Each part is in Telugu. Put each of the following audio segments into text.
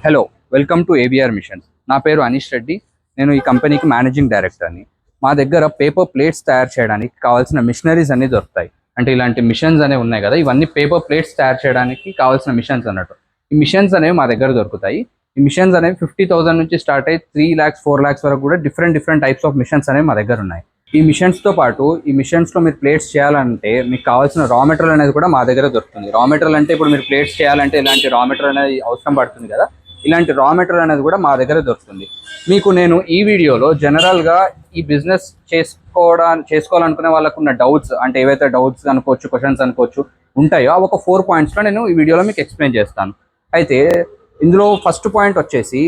Hello, welcome to ABR machines. నా పేరు అనీష్ రెడ్డి. నేను ఈ కంపెనీకి మేనేజింగ్ డైరెక్టర్ని. మా దగ్గర పేపర్ ప్లేట్స్ తయారు చేయడానికి కావాల్సిన మిషనరీస్ అన్నీ దొరుకుతాయి. అంటే ఇలాంటి మిషన్స్ అనేవి ఉన్నాయి కదా, ఇవన్నీ పేపర్ ప్లేట్స్ తయారు చేయడానికి కావాల్సిన మిషన్స్ అన్నట్టు. ఈ మిషన్స్ అనేవి మా దగ్గర దొరుకుతాయి. ఈ మిషన్స్ అనేవి 50,000 నుంచి స్టార్ట్ అయ్యి 3 lakhs 4 lakhs వరకు కూడా డిఫరెంట్ టైప్స్ ఆఫ్ మిషన్స్ అనేవి మా దగ్గర ఉన్నాయి. ఈ మిషన్స్తో పాటు ఈ మిషన్స్లో మీరు ప్లేట్స్ చేయాలంటే మీకు కావాల్సిన రా మెటీరియల్ అనేది కూడా మా దగ్గర దొరుకుతుంది. రా మెటీరియల్ అంటే ఇప్పుడు మీరు ప్లేట్స్ చేయాలంటే ఇలాంటి రా మెటీరియల్ అనేది అవసరం పడుతుంది కదా, ఇలాంటి రా మెటీరియల్ అనేది కూడా మా దగ్గర దొరుకుతుంది. మీకు నేను ఈ వీడియోలో జనరల్గా ఈ బిజినెస్ చేసుకోవాలనుకునే వాళ్ళకు ఉన్న డౌట్స్, అంటే ఏవైతే డౌట్స్ అనుకోవచ్చు, క్వశ్చన్స్ అనుకోవచ్చు ఉంటాయో అవి ఒక 4 pointsలో నేను ఈ వీడియోలో మీకు ఎక్స్ప్లెయిన్ చేస్తాను. అయితే ఇందులో ఫస్ట్ పాయింట్ వచ్చేసి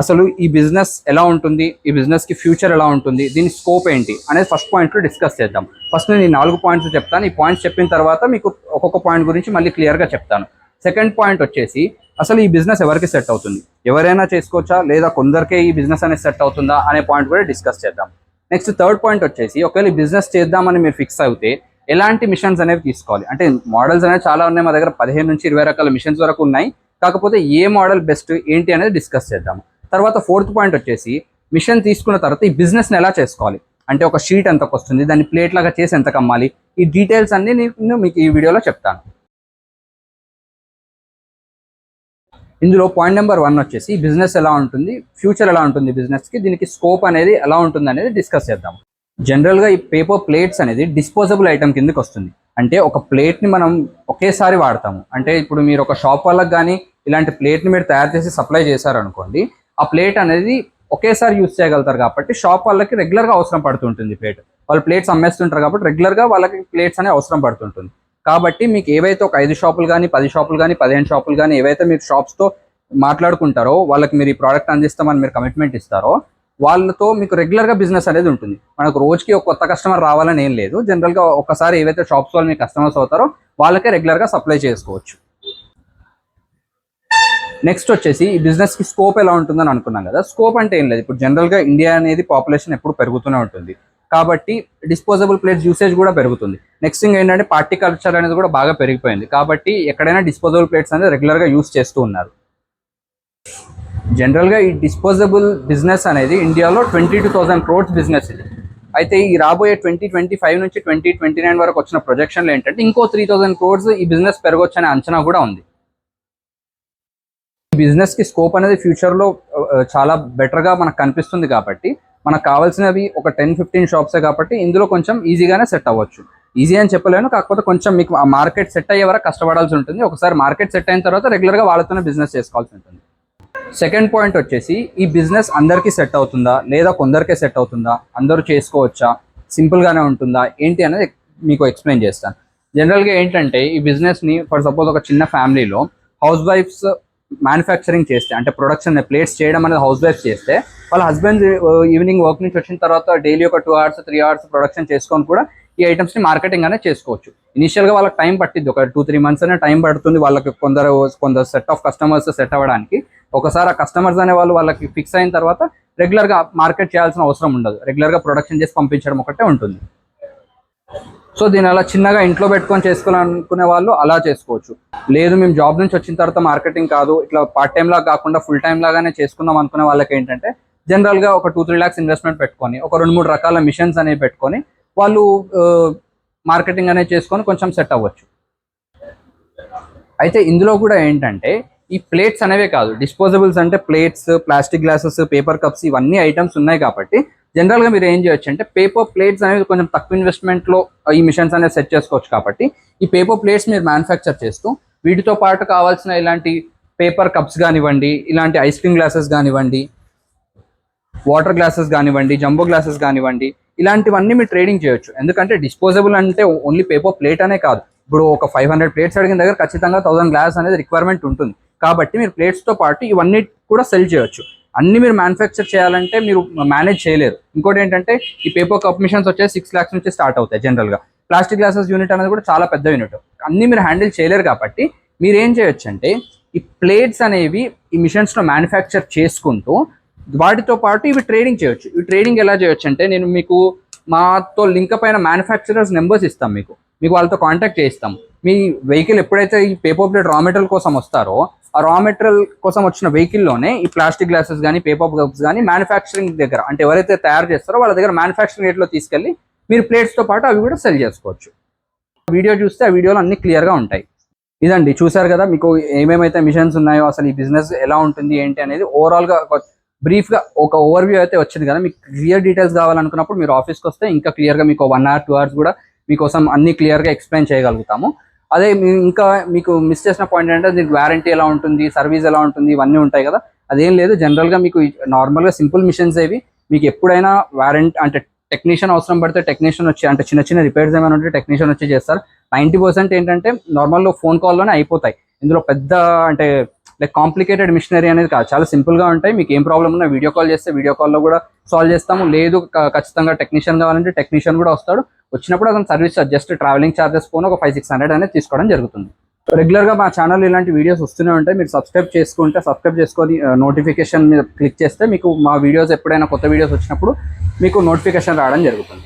అసలు ఈ బిజినెస్ ఎలా ఉంటుంది, ఈ బిజినెస్కి ఫ్యూచర్ ఎలా ఉంటుంది, దీని స్కోప్ ఏంటి అనేది ఫస్ట్ పాయింట్లో డిస్కస్ చేద్దాం. ఫస్ట్ నేను ఈ 4 points చెప్తాను. ఈ పాయింట్స్ చెప్పిన తర్వాత మీకు ఒక్కొక్క పాయింట్ గురించి మళ్ళీ క్లియర్గా చెప్తాను. సెకండ్ పాయింట్ వచ్చేసి అసలు ఈ బిజినెస్ ఎవరికి సెట్ అవుతుంది, ఎవరైనా చేసుకోవచ్చా లేదా కొందరికే ఈ బిజినెస్ అనేది సెట్ అవుతుందా అనే పాయింట్ కూడా డిస్కస్ చేద్దాం. నెక్స్ట్ థర్డ్ పాయింట్ వచ్చేసి ఒకవేళ ఈ బిజినెస్ చేద్దామని మీరు ఫిక్స్ అయితే ఎలాంటి మిషన్స్ అనేవి తీసుకోవాలి. అంటే మోడల్స్ అనేవి చాలా ఉన్నాయి మా దగ్గర, 15 నుంచి 20 రకాల మిషన్స్ వరకు ఉన్నాయి. కాకపోతే ఏ మోడల్ బెస్ట్ ఏంటి అనేది డిస్కస్ చేద్దాం. తర్వాత ఫోర్త్ పాయింట్ వచ్చేసి మిషన్ తీసుకున్న తర్వాత ఈ బిజినెస్ని ఎలా చేసుకోవాలి, అంటే ఒక షీట్ ఎంతకు వస్తుంది, దాన్ని ప్లేట్ లాగా చేసి ఎంతకు అమ్మాలి, ఈ డీటెయిల్స్ అన్ని నేను మీకు ఈ వీడియోలో చెప్తాను. ఇందులో పాయింట్ నెంబర్ 1 వచ్చేసి బిజినెస్ ఎలా ఉంటుంది, ఫ్యూచర్ ఎలా ఉంటుంది బిజినెస్కి, దీనికి స్కోప్ అనేది ఎలా ఉంటుంది అనేది డిస్కస్ చేద్దాం. జనరల్గా ఈ పేపర్ ప్లేట్స్ అనేది డిస్పోజబుల్ ఐటమ్ కిందకి వస్తుంది. అంటే ఒక ప్లేట్ని మనం ఒకేసారి వాడతాము. అంటే ఇప్పుడు మీరు ఒక షాప్ వాళ్ళకి కానీ ఇలాంటి ప్లేట్ని మీరు తయారు చేసి సప్లై చేశారనుకోండి, ఆ ప్లేట్ అనేది ఒకేసారి యూజ్ చేయగలుగుతారు కాబట్టి షాప్ వాళ్ళకి రెగ్యులర్గా అవసరం పడుతుంటుంది ప్లేట్. వాళ్ళు ప్లేట్స్ అమ్మేస్తుంటారు కాబట్టి రెగ్యులర్గా వాళ్ళకి ప్లేట్స్ అనేవి అవసరం పడుతుంటుంది. కాబట్టి మీకు ఏవైతే ఒక 5 షాపులు కానీ 10 షాపులు కానీ 15 షాపులు కానీ ఏవైతే మీరు షాప్స్తో మాట్లాడుకుంటారో, వాళ్ళకి మీరు ఈ ప్రోడక్ట్ అందిస్తామని మీరు కమిట్మెంట్ ఇస్తారో, వాళ్ళతో మీకు రెగ్యులర్గా బిజినెస్ అనేది ఉంటుంది. మనకు రోజుకి ఒక కొత్త కస్టమర్ రావాలని ఏం లేదు. జనరల్గా ఒకసారి ఏవైతే షాప్స్ వాళ్ళు మీ కస్టమర్స్ అవుతారో వాళ్ళకే రెగ్యులర్గా సప్లై చేసుకోవచ్చు. నెక్స్ట్ వచ్చేసి ఈ బిజినెస్కి స్కోప్ ఎలా ఉంటుందని అనుకున్నాం కదా. స్కోప్ అంటే ఏం లేదు, ఇప్పుడు జనరల్గా ఇండియా అనేది పాపులేషన్ ఎప్పుడు పెరుగుతూనే ఉంటుంది కాబట్టి డిస్పోజబుల్ ప్లేట్స్ యూసేజ్ కూడా పెరుగుతుంది. నెక్స్ట్ థింగ్ ఏంటంటే పార్టీ కల్చర్ అనేది కూడా బాగా పెరిగిపోయింది కాబట్టి ఎక్కడైనా డిస్పోజబుల్ ప్లేట్స్ అనేది రెగ్యులర్గా యూస్ చేస్తూ ఉన్నారు. జనరల్గా ఈ డిస్పోజబుల్ బిజినెస్ అనేది ఇండియాలో 22,000 crores బిజినెస్ ఇది. అయితే ఈ రాబోయే 2025 నుంచి 2029 వరకు వచ్చిన ప్రొజెక్షన్లు ఏంటంటే ఇంకో 3,000 crores ఈ బిజినెస్ పెరగొచ్చు అనే అంచనా కూడా ఉంది. బిజినెస్కి స్కోప్ అనేది ఫ్యూచర్లో చాలా బెటర్గా మనకు కనిపిస్తుంది కాబట్టి మనకు కావాల్సినవి ఒక 10-15 షాప్సే కాబట్టి ఇందులో కొంచెం ఈజీగానే సెట్ అవ్వచ్చు. ఈజీ అని చెప్పలేను, కాకపోతే కొంచెం మీకు ఆ మార్కెట్ సెట్ అయ్యే వరకు కష్టపడాల్సి ఉంటుంది. ఒకసారి మార్కెట్ సెట్ అయిన తర్వాత రెగ్యులర్గా వాళ్ళతోనే బిజినెస్ చేసుకోవాల్సి ఉంటుంది. సెకండ్ పాయింట్ వచ్చేసి ఈ బిజినెస్ అందరికీ సెట్ అవుతుందా లేదా కొందరికే సెట్ అవుతుందా, అందరూ చేసుకోవచ్చా, సింపుల్గానే ఉంటుందా ఏంటి అనేది మీకు ఎక్స్ప్లెయిన్ చేస్తాను. జనరల్గా ఏంటంటే ఈ బిజినెస్ని ఫర్ సపోజ్ ఒక చిన్న ఫ్యామిలీలో హౌస్ వైఫ్స్ మ్యానుఫ్యాక్చరింగ్ చేస్తే, అంటే ప్రొడక్షన్ ప్లేట్స్ చేయడం అనేది హౌస్ వైఫ్ చేస్తే, వాళ్ళ హస్బెండ్ ఈవినింగ్ వర్క్ నుంచి వచ్చిన తర్వాత డైలీ ఒక 2 hours 3 hours ప్రొడక్షన్ చేసుకొని కూడా ఈ ఐటమ్స్ని మార్కెటింగ్ అనేది చేసుకోవచ్చు. ఇనిషియల్గా వాళ్ళకి టైం పట్టింది, ఒక 2-3 months అనే టైం పడుతుంది వాళ్ళకి. కొందరు సెట్ ఆఫ్ కస్టమర్స్ సెట్ అవ్వడానికి. ఒకసారి ఆ కస్టమర్స్ అనే వాళ్ళకి ఫిక్స్ అయిన తర్వాత రెగ్యులర్గా మార్కెట్ చేయాల్సిన అవసరం ఉండదు. రెగ్యులర్గా ప్రొడక్షన్ చేసి పంపించడం ఒకటే ఉంటుంది. సో దీని అలా చిన్నగా ఇంట్లో పెట్టుకొని చేసుకోవాలనుకునే వాళ్ళు అలా చేసుకోవచ్చు. లేదు మేము జాబ్ నుంచి వచ్చిన తర్వాత మార్కెటింగ్ కాదు, ఇట్లా పార్ట్ టైం లాగా కాకుండా ఫుల్ టైం లాగానే చేసుకుందాం అనుకునే వాళ్ళకి ఏంటంటే జనరల్గా ఒక 2-3 lakhs ఇన్వెస్ట్మెంట్ పెట్టుకొని ఒక 2-3 రకాల మిషన్స్ అనేవి పెట్టుకొని వాళ్ళు మార్కెటింగ్ అనేది చేసుకొని కొంచెం సెట్ అవ్వచ్చు. అయితే ఇందులో కూడా ఏంటంటే ఈ ప్లేట్స్ అనేవే కాదు, డిస్పోజబుల్స్ అంటే plates, plastic glasses, paper cups ఇవన్నీ ఐటమ్స్ ఉన్నాయి కాబట్టి జనరల్గా మీరు ఏం చేయొచ్చు అంటే పేపర్ ప్లేట్స్ అనేవి కొంచెం తక్కువ ఇన్వెస్ట్మెంట్లో ఈ మిషన్స్ అనేవి సెట్ చేసుకోవచ్చు. కాబట్టి ఈ పేపర్ ప్లేట్స్ మీరు మ్యానుఫ్యాక్చర్ చేస్తూ వీటితో పాటు కావాల్సిన ఇలాంటి పేపర్ కప్స్ కానివ్వండి, ఇలాంటి ఐస్ క్రీమ్ గ్లాసెస్ కానివ్వండి, వాటర్ గ్లాసెస్ కానివ్వండి, జంబో గ్లాసెస్ కానివ్వండి, ఇలాంటివన్నీ మీరు ట్రేడింగ్ చేయొచ్చు. ఎందుకంటే డిస్పోజబుల్ అంటే ఓన్లీ పేపర్ ప్లేట్ అనే కాదు, ఇప్పుడు ఒక 500 plates అడిగిన దగ్గర ఖచ్చితంగా 1000 glass అనేది రిక్వైర్మెంట్ ఉంటుంది. కాబట్టి మీరు ప్లేట్స్తో పాటు ఇవన్నీ కూడా సెల్ చేయొచ్చు. అన్ని మీరు మ్యానుఫ్యాక్చర్ చేయాలంటే మీరు మేనేజ్ చేయలేరు. ఇంకోటి ఏంటంటే ఈ పేపర్ కప్ మిషన్స్ వచ్చే 6 lakhs నుంచి స్టార్ట్ అవుతాయి జనరల్గా. ప్లాస్టిక్ గ్లాసెస్ యూనిట్ అనేది కూడా చాలా పెద్ద యూనిట్, అన్నీ మీరు హ్యాండిల్ చేయలేరు. కాబట్టి మీరు ఏం చేయొచ్చు అంటే ఈ ప్లేట్స్ అనేవి ఈ మిషన్స్లో మ్యానుఫ్యాక్చర్ చేసుకుంటూ వాటితో పాటు ఇవి ట్రేడింగ్ చేయొచ్చు. ఇవి ట్రేడింగ్ ఎలా చేయొచ్చు అంటే నేను మీకు మాతో లింక్ పైన మ్యానుఫ్యాక్చరర్స్ నెంబర్స్ ఇస్తాం, మీకు వాళ్ళతో కాంటాక్ట్ చేయిస్తాం. మీ వెహికల్ ఎప్పుడైతే ఈ పేపర్ ప్లేట్ రా మెటీరియల్ కోసం వస్తారో ఆ రా మెటీరియల్ కోసం వచ్చిన వెహికల్లోనే ఈ ప్లాస్టిక్ గ్లాసెస్ కానీ పేపర్ కప్స్ కానీ మ్యానుఫ్యాక్చరింగ్ దగ్గర అంటే ఎవరైతే తయారు చేస్తారో వాళ్ళ దగ్గర మ్యానుఫ్యాక్చరింగ్ రేట్లో తీసుకెళ్ళి మీరు ప్లేట్స్తో పాటు అవి కూడా సెల్ చేసుకోవచ్చు. వీడియో చూస్తే ఆ వీడియోలో అన్ని క్లియర్గా ఉంటాయి. ఇదండి చూసారు కదా మీకు ఏమేమైతే మిషన్స్ ఉన్నాయో, అసలు ఈ బిజినెస్ ఎలా ఉంటుంది ఏంటి అనేది ఓవరాల్గా బ్రీఫ్గా ఒక ఓవర్వ్యూ అయితే వచ్చింది కదా. మీకు క్లియర్ డీటెయిల్స్ కావాలనుకున్నప్పుడు మీరు ఆఫీస్కి వస్తే ఇంకా క్లియర్గా మీకు 1 hour 2 hours కూడా మీకోసం అన్ని క్లియర్గా ఎక్స్ప్లెయిన్ చేయగలుగుతాము. అదే ఇంకా మీకు మిస్ చేసిన పాయింట్ ఏంటంటే దీనికి వారంటీ ఎలా ఉంటుంది, సర్వీస్ ఎలా ఉంటుంది, ఇవన్నీ ఉంటాయి కదా. అదేం లేదు, జనరల్గా మీకు నార్మల్గా సింపుల్ మిషన్స్ ఏవి మీకు ఎప్పుడైనా వారంటీ అంటే టెక్నీషియన్ అవసరం పడితే టెక్నీషియన్ వచ్చి అంటే చిన్న చిన్న రిపేర్స్ ఏమైనా ఉంటే టెక్నీషియన్ వచ్చి చేస్తారు. 90% ఏంటంటే నార్మల్గా ఫోన్ కాల్లోనే అయిపోతాయి. ఇందులో పెద్ద అంటే లైక్ కాంప్లికేటెడ్ మిషనరీ అనేది కాదు, చాలా సింపుల్గా ఉంటాయి. మీకు ఏం ప్రాబ్లం ఉన్నా వీడియో కాల్ చేస్తే వీడియో కాల్లో కూడా సాల్వ్ చేస్తాము. లేదు ఖచ్చితంగా టెక్నీషియన్ కావాలంటే టెక్నీషియన్ కూడా వస్తాడు. వచ్చినప్పుడు అతను సర్వీస్ జస్ట్ ట్రావెలింగ్ ఛార్జెస్ పోను ఒక 500-600 అనేది తీసుకోవడం జరుగుతుంది. రెగ్యులర్గా మా ఛానల్ ఇలాంటి వీడియోస్ వస్తూనే ఉంటాయి. మీరు సబ్స్క్రైబ్ చేసుకొని నోటిఫికేషన్ మీద క్లిక్ చేస్తే మీకు మా వీడియోస్ ఎప్పుడైనా కొత్త వీడియోస్ వచ్చినప్పుడు మీకు నోటిఫికేషన్ రావడం జరుగుతుంది.